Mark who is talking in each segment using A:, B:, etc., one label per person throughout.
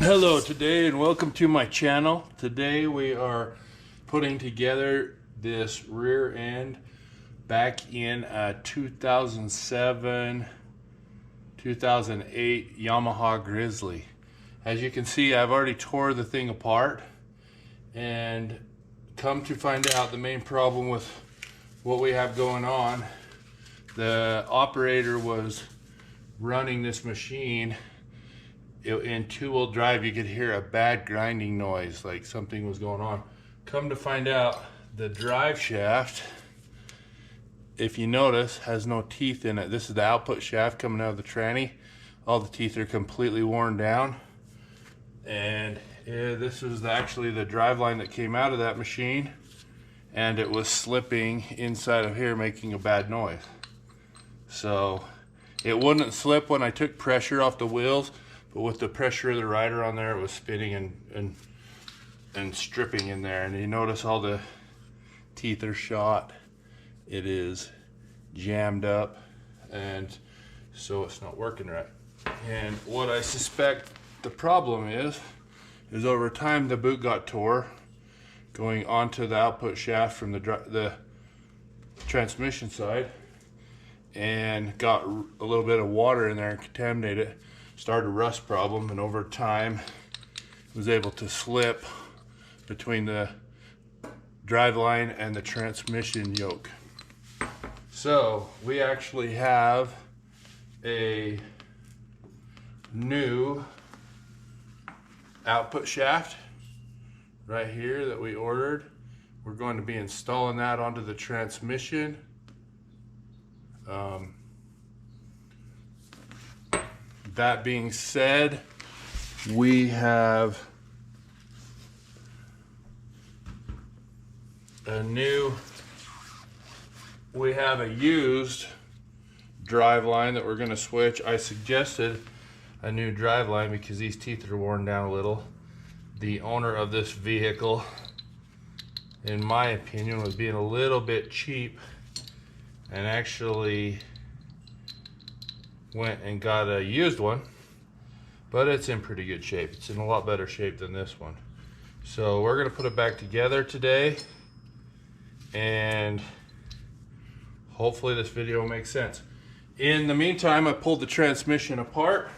A: Hello today and welcome to my channel. Today we are putting together this rear end back in a 2007 2008 Yamaha Grizzly. As you can see, I've already tore the thing apart, and come to find out the main problem with what we have going on, the operator was running this machine in two-wheel drive. You could hear a bad grinding noise, like something was going on. Come to find out, the drive shaft, if you notice, has no teeth in it. This is the output shaft coming out of the tranny. All the teeth are completely worn down, and this is actually the drive line that came out of that machine, and it was slipping inside of here, making a bad noise. So it wouldn't slip when I took pressure off the wheels, but with the pressure of the rider on there, it was spinning and stripping in there. And you notice all the teeth are shot. It is jammed up, and so it's not working right. And what I suspect the problem is over time the boot got tore going onto the output shaft from the transmission side, and got a little bit of water in there and contaminated it. Started a rust problem, and over time was able to slip between the driveline and the transmission yoke. So we actually have a new output shaft right here that we ordered. We're going to be installing that onto the transmission. That being said, we have a used drive line that we're going to switch. I suggested a new drive line because these teeth are worn down a little. The owner of this vehicle, in my opinion, was being a little bit cheap and actually went and got a used one, but it's in pretty good shape. It's in a lot better shape than this one. So we're gonna put it back together today, and hopefully this video will make sense. In the meantime, I pulled the transmission apart.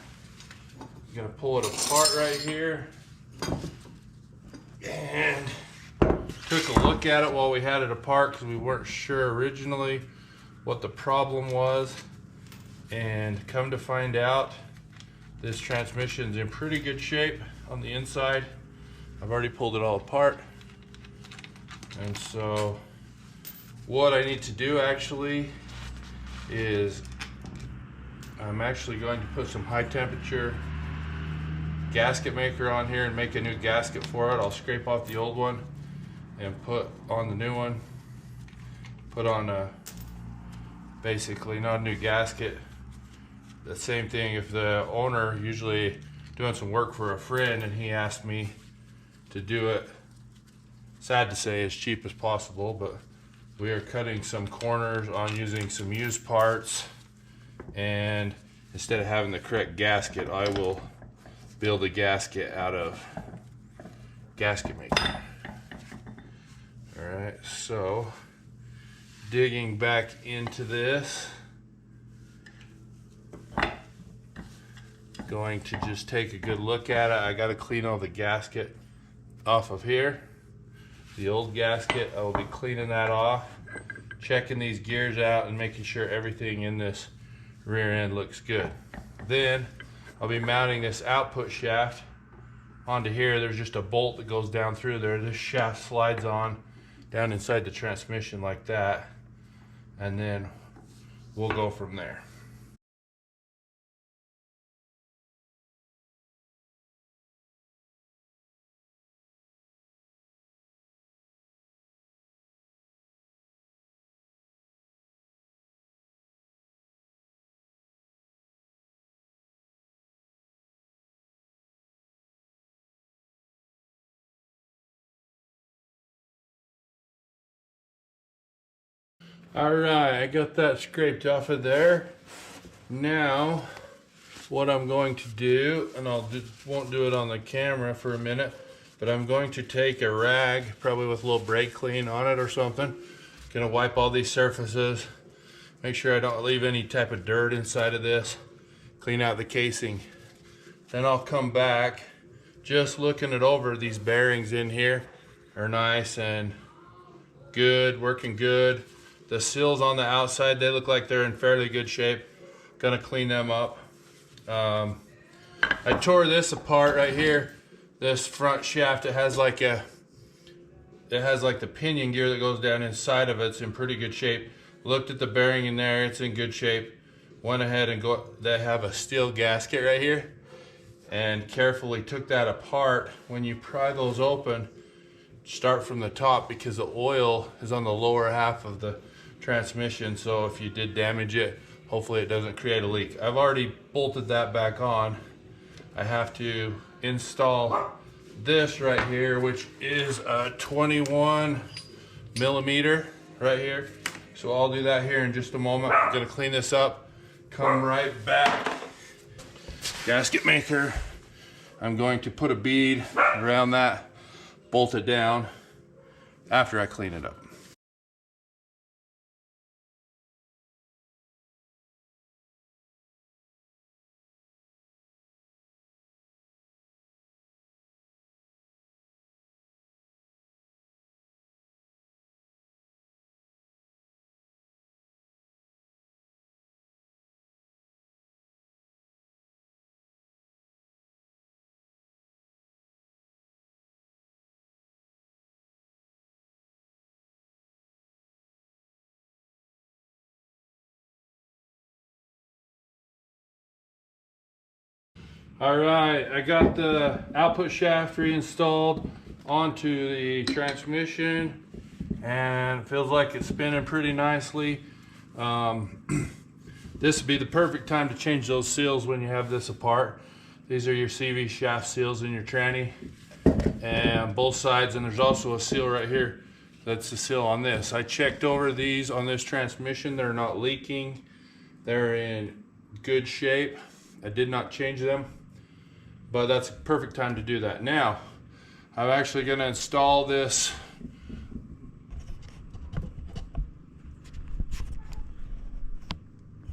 A: I'm gonna pull it apart right here, and took a look at it while we had it apart because we weren't sure originally what the problem was. And come to find out, this transmission's in pretty good shape on the inside. I've already pulled it all apart. And so what I need to do actually is I'm actually going to put some high temperature gasket maker on here and make a new gasket for it. I'll scrape off the old one and put on the new one. Put on basically not a new gasket. The same thing if the owner, usually doing some work for a friend, and he asked me to do it, sad to say, as cheap as possible, but we are cutting some corners on using some used parts, and instead of having the correct gasket, I will build a gasket out of gasket maker. Alright, so digging back into this, going to just take a good look at it. I got to clean all the gasket off of here. The old gasket, I will be cleaning that off, checking these gears out and making sure everything in this rear end looks good. Then I'll be mounting this output shaft onto here. There's just a bolt that goes down through there. This shaft slides on down inside the transmission like that, and then we'll go from there. All right, I got that scraped off of there. Now what I'm going to do, and won't do it on the camera for a minute, but I'm going to take a rag, probably with a little brake clean on it or something. Gonna wipe all these surfaces, make sure I don't leave any type of dirt inside of this, clean out the casing. Then I'll come back, just looking it over. These bearings in here are nice and good, working good. The seals on the outside, they look like they're in fairly good shape. Gonna clean them up. I tore this apart right here. This front shaft, it has like the pinion gear that goes down inside of it. It's in pretty good shape. Looked at the bearing in there, it's in good shape. Went ahead and they have a steel gasket right here, and carefully took that apart. When you pry those open, start from the top, because the oil is on the lower half of the transmission, so if you did damage it, hopefully it doesn't create a leak. I've already bolted that back on. I have to install this right here, which is a 21 millimeter right here. So I'll do that here in just a moment. I'm gonna clean this up, come right back. Gasket maker. I'm going to put a bead around that, bolt it down after I clean it up. All right, I got the output shaft reinstalled onto the transmission, and it feels like it's spinning pretty nicely. This would be the perfect time to change those seals when you have this apart. These are your CV shaft seals in your tranny, and both sides, and there's also a seal right here that's the seal on this. I checked over these on this transmission. They're not leaking. They're in good shape. I did not change them, but that's a perfect time to do that. Now, I'm actually going to install this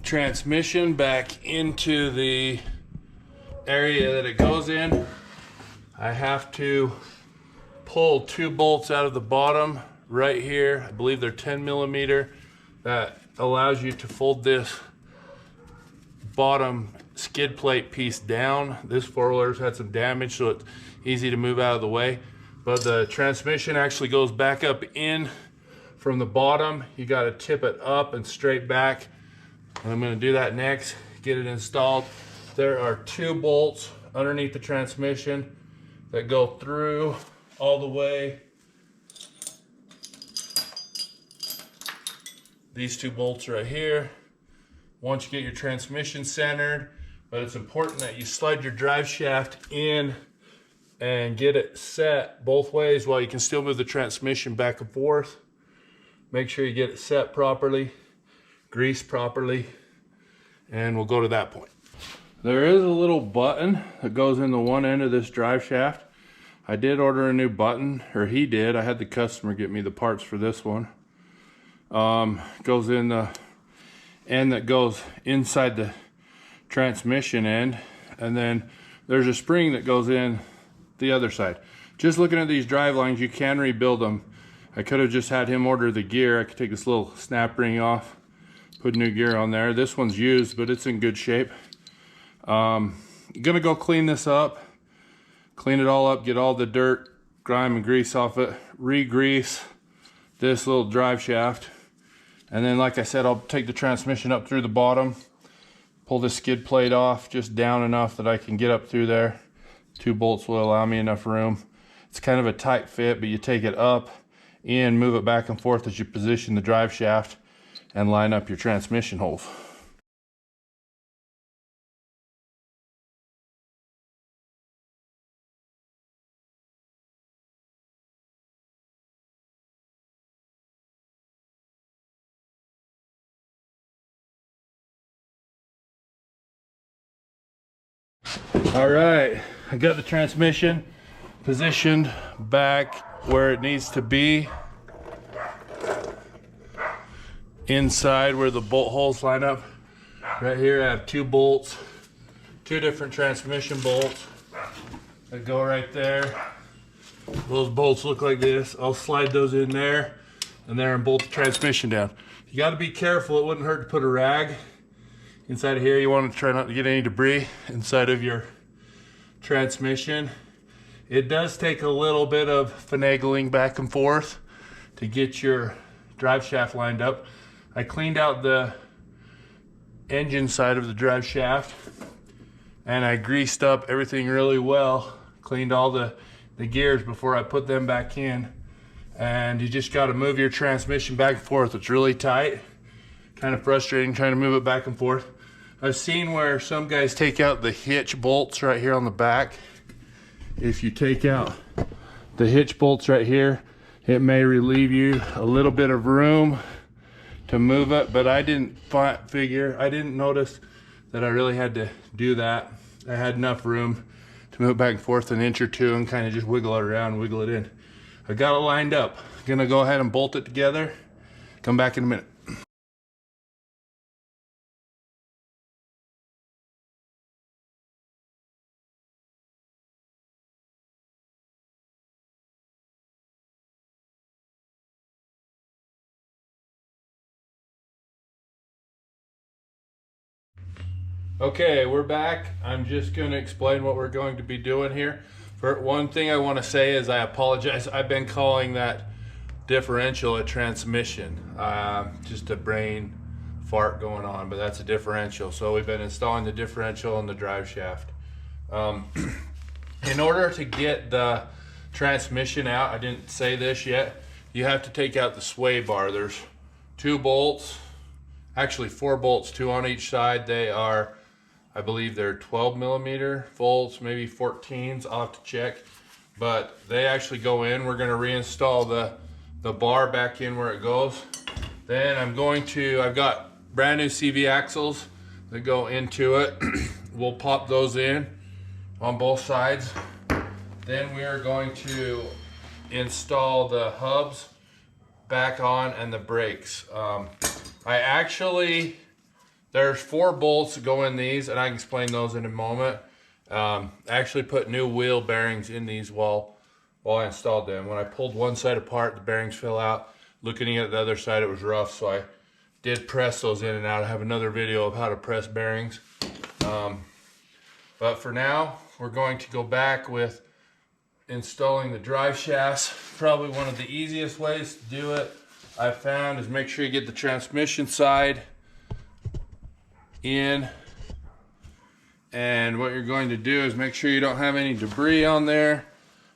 A: transmission back into the area that it goes in. I have to pull 2 bolts out of the bottom right here. I believe they're 10 millimeter. That allows you to fold this bottom skid plate piece down. This four-wheeler's had some damage, so it's easy to move out of the way. But the transmission actually goes back up in from the bottom. You got to tip it up and straight back. And I'm going to do that next, get it installed. There are 2 bolts underneath the transmission that go through all the way. These 2 bolts right here. Once you get your transmission centered, but it's important that you slide your drive shaft in and get it set both ways while you can still move the transmission back and forth. Make sure you get it set properly, greased properly, and we'll go to that point. There is a little button that goes in the one end of this drive shaft. I did order a new button, or he did. I had the customer get me the parts for this one. Goes in the end that goes inside the transmission end, and then there's a spring that goes in the other side. Just looking at these drive lines, you can rebuild them. I could have just had him order the gear. I could take this little snap ring off, put new gear on there. This one's used, but it's in good shape. Gonna go clean this up, clean it all up, get all the dirt, grime and grease off it, re-grease this little drive shaft, and then like I said, I'll take the transmission up through the bottom, pull the skid plate off just down enough that I can get up through there. 2 bolts will allow me enough room. It's kind of a tight fit, but you take it up in, move it back and forth as you position the drive shaft and line up your transmission holes. All right, I got the transmission positioned back where it needs to be, inside where the bolt holes line up. Right here I have 2 bolts, 2 different transmission bolts that go right there. Those bolts look like this. I'll slide those in there and there and bolt the transmission down. You got to be careful. It wouldn't hurt to put a rag inside of here. You want to try not to get any debris inside of your transmission. It does take a little bit of finagling back and forth to get your drive shaft lined up. I cleaned out the engine side of the drive shaft and I greased up everything really well. Cleaned all the gears before I put them back in. And you just got to move your transmission back and forth. It's really tight. Kind of frustrating trying to move it back and forth. I've seen where some guys take out the hitch bolts right here on the back. If you take out the hitch bolts right here, it may relieve you a little bit of room to move it, but I didn't notice that I really had to do that. I had enough room to move it back and forth an inch or two and kind of just wiggle it around, wiggle it in. I got it lined up. I'm gonna go ahead and bolt it together. Come back in a minute. Okay, we're back. I'm just going to explain what we're going to be doing here. For one thing I want to say is I apologize. I've been calling that differential a transmission. Just a brain fart going on, but that's a differential. So we've been installing the differential in the drive shaft. In order to get the transmission out, I didn't say this yet, you have to take out the sway bar. There's 2 bolts, actually 4 bolts, 2 on each side. They are, I believe they're 12 millimeter bolts, maybe 14s, I'll have to check. But they actually go in. We're gonna reinstall the bar back in where it goes. Then I've got brand new CV axles that go into it. We'll pop those in on both sides. Then we are going to install the hubs back on and the brakes. There's 4 bolts that go in these, and I can explain those in a moment. I actually put new wheel bearings in these while I installed them. When I pulled one side apart, the bearings fell out. Looking at the other side, it was rough, so I did press those in and out. I have another video of how to press bearings. But for now, we're going to go back with installing the drive shafts. Probably one of the easiest ways to do it, I've found, is make sure you get the transmission side in, and what you're going to do is make sure you don't have any debris on there.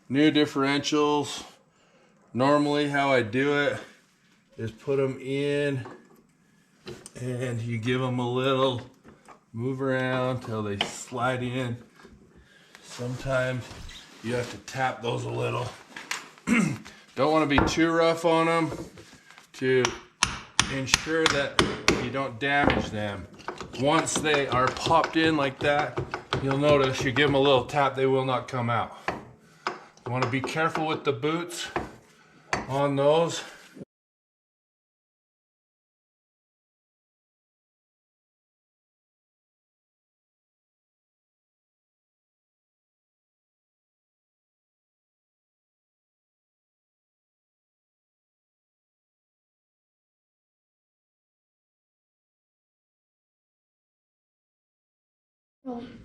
A: New differentials, normally how I do it is put them in and you give them a little move around till they slide in. Sometimes you have to tap those a little. Don't want to be too rough on them to ensure that you don't damage them. Once they are popped in like that, you'll notice you give them a little tap, they will not come out. You want to be careful with the boots on those.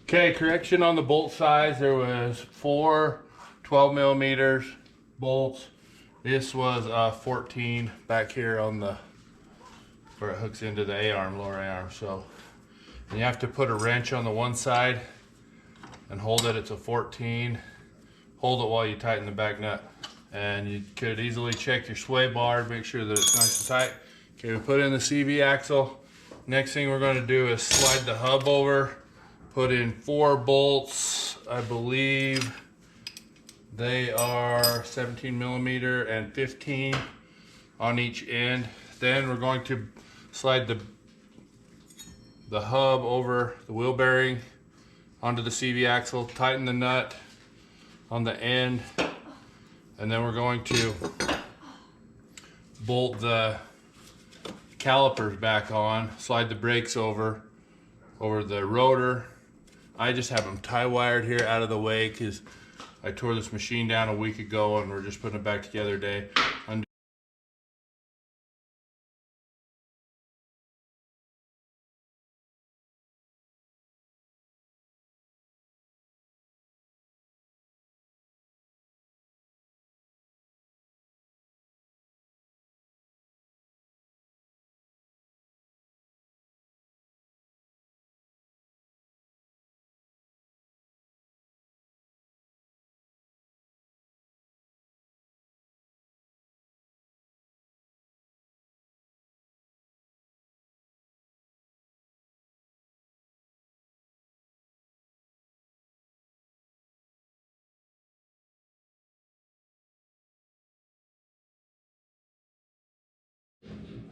A: Okay, correction on the bolt size. There was 4 12 millimeters bolts. This was 14 back here on the where it hooks into the A-arm, lower A-arm. So, and you have to put a wrench on the one side and hold it. It's a 14. Hold it while you tighten the back nut, and you could easily check your sway bar, make sure that it's nice and tight. Okay, we put in the CV axle. Next thing we're going to do is slide the hub over. Put in 4 bolts. I believe they are 17 millimeter and 15 on each end. Then we're going to slide the hub over the wheel bearing onto the CV axle, tighten the nut on the end, and then we're going to bolt the calipers back on, slide the brakes over the rotor. I just have them tie wired here out of the way because I tore this machine down a week ago and we're just putting it back together today.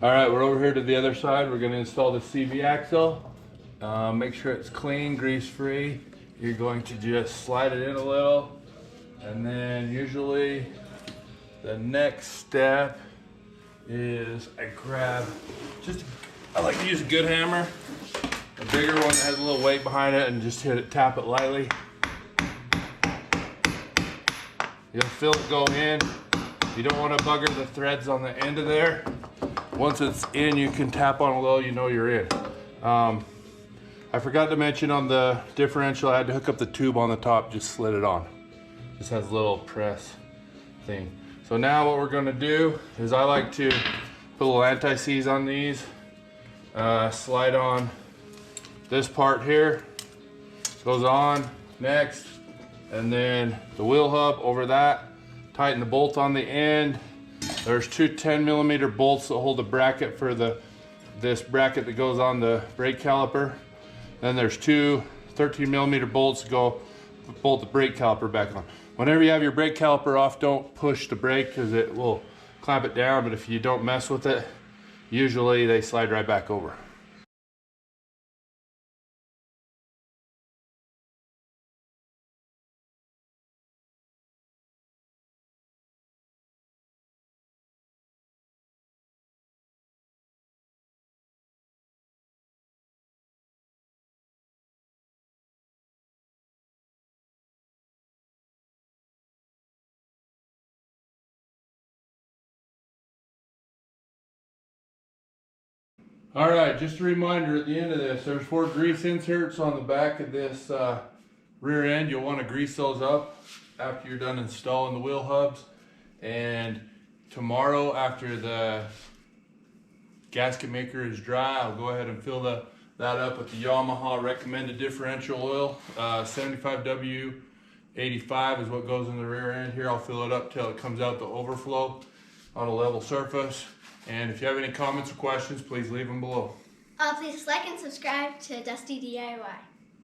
A: All right, we're over here to the other side. We're going to install the CV axle. Make sure it's clean, grease-free. You're going to just slide it in a little, and then usually the next step is I like to use a good hammer, a bigger one that has a little weight behind it, and just tap it lightly. You'll feel it go in. You don't want to bugger the threads on the end of there. Once it's in, you can tap on a little, you know you're in. I forgot to mention on the differential, I had to hook up the tube on the top, just slid it on. Just has a little press thing. So now what we're gonna do is I like to put a little anti-seize on these, slide on this part here, goes on next, and then the wheel hub over that, tighten the bolt on the end. There's two 10mm bolts that hold the bracket for this bracket that goes on the brake caliper. Then there's two 13mm bolts that go bolt the brake caliper back on. Whenever you have your brake caliper off, don't push the brake because it will clamp it down, but if you don't mess with it, usually they slide right back over. All right, just a reminder at the end of this, there's 4 grease inserts on the back of this rear end. You'll want to grease those up after you're done installing the wheel hubs. And tomorrow, after the gasket maker is dry, I'll go ahead and fill that up with the Yamaha recommended differential oil. 75W85 is what goes in the rear end here. I'll fill it up till it comes out the overflow on a level surface. And if you have any comments or questions, please leave them below.
B: Please like and subscribe to Dusty DIY.